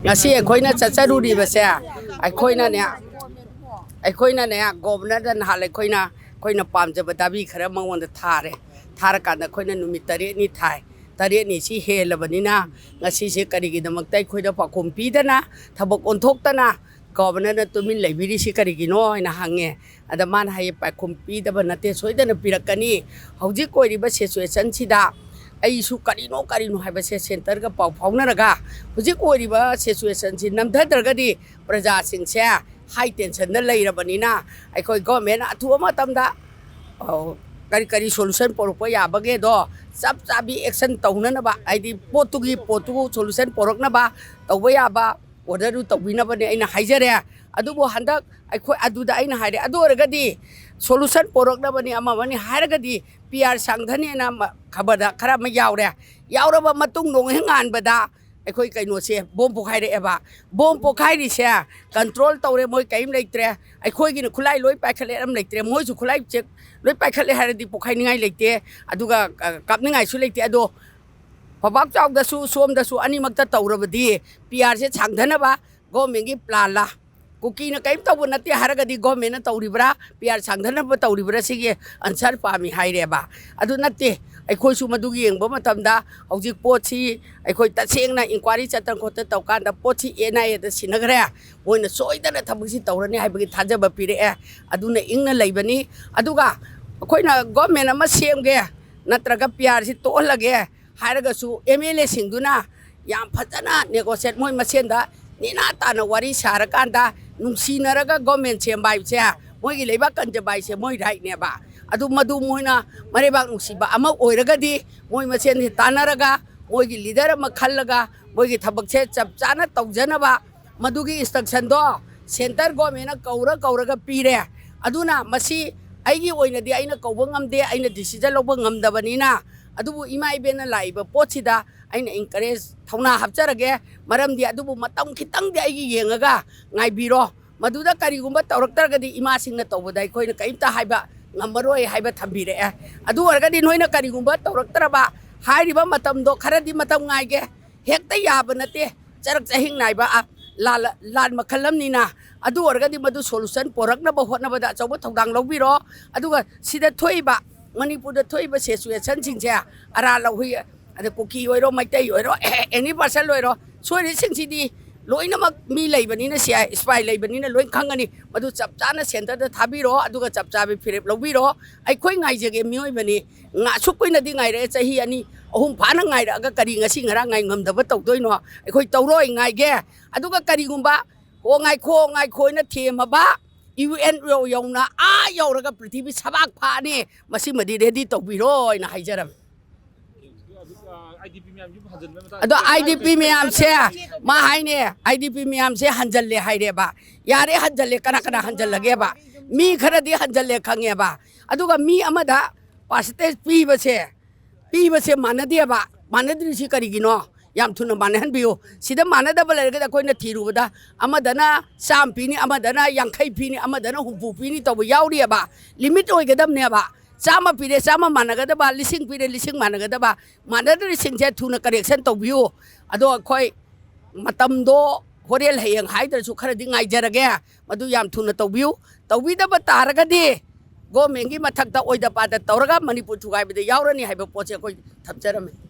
ngasi khoina chacharuri base khoina ne governor dan hale khoina pamjaba dabi khara mangwon thare kana khoina numit tare ni thai tare ni si helabanina ngasi se karigi damaktai khoida pakhom pidana thabok onthoktana governor na tumin laibiri si karigi no ina hange ada man haye pakhom pidaba nate soidana pirakani hauji koiriba situation sida ai su karino haiba se center ga pau phaunaraga huji koiriba situation si namdhadragadi praja singse high tension na leirabanina ai khoi government athu matamda kari solution porok ya bage do sab sabi action tauna na ba aidi potu solution porok na ba tawba ya ba order du tawina ba ne aina haijare adubo handak ai khoi aduda aina haire adu orgadi solution porok na ba ni ama bani hairagadi PR sangdhani na khabada khara ma yauraba matung nong hengan bada khoi kaino se bom pokhaire eba bom pokhairi se control tawre moi kaim leitre khoi gi khulai loi paikhale am leitre moi su khulai check loi paikhale haradi pokhai ningai leite aduga kapningai su leite ado pabak chaw da su som da su ani makta tawrabadi PR se changdhana ba government gi plan la kuki na kaim taw nati haragadi government na tawribra PR changdhana ba tawribra sigi answer pami haire ba adu nati khoi su madugi yengba matamda hauji pochi khoi tasengna inquiry chatan khota tawkanda pochi NIA da sinagre moina soidana thabisi tawrani haibagi thajaba pire aduna ingna leibani aduga khoina government ama semge natraga PR si tolage hairaga su MLA singduna yam phajana negotiate moi masenda nina tana wari sarakanda nungsinaraga government sembai se moi gi leiba kanjabai se moi right ne ba adu madu moina marebak nungsiba ama oiragadi moi masen tanaraga moi gi leader ama khallaga moi gi thabak se chap chana tawjanaba madugi instruction do center government kauraga pire aduna masi aigi oinadi aina kauba ngamde aina decision loba ngamdabanina adubu ima ibena laiba pochida aina encourage thauna hapcharage maramdi adubu matam khitang de aigi yengaga ngaibiro maduda karigumba tawraktargadi ima singna tawbadai khoina kaimta haiba ngamaroi haiba thambire adu wargadi noina karigumba tawraktaraba hairiba matamdo kharadi matam ngaige hekta yaba nate charak chahing naiba lan makhalamnina adu wargadi madu solution porakna ba hotna bada chawba thogdang lobiro aduga sida thoiba manipur da thoiba situation singse ara lahui ada kuki oiro MEITEI oiro any person oiro soiri singsidi loina mak mi leibanina sia spy leibanina loin khangani madu chap chana center da thabiro aduga chap chabi firep lobiro ai khoi ngai jege mioi bani nga sukoina di ngai re chahi ani ahum phana ngai ra ga kari ngasi ngara ngai ngamdaba tawdoino ai khoi tawroi ngai ge aduga kari gumba ho ngai khoina thema ba UN yongna yauraga prithvi sabak phani masi madi ready tawbiro ina haijaram ado IDP miyam se ma haine IDP miyam se hanjalle haire ba yare hanjalle kana hanjallage ba mi kharadi hanjalle khange ba aduga mi amada percentage piba se manade ba manadri si karigino yam thuna manhan biyo sida manada balarga koina thirubada amadana sampini amadana yankhai pini amadana humpu pini to yauri ba limit oigadam ne ba sama pire sama managada ba lising pire lising managada ba manada lising je thuna correction to biyo ado khoi matamdo horel hayang haidar su kharadi ngai jarage madu yam thuna to biyo tawida ba taragadi government gi mathakta oida pa da tawraga manipur thugai bi yaurani haiba poche koi thapjarame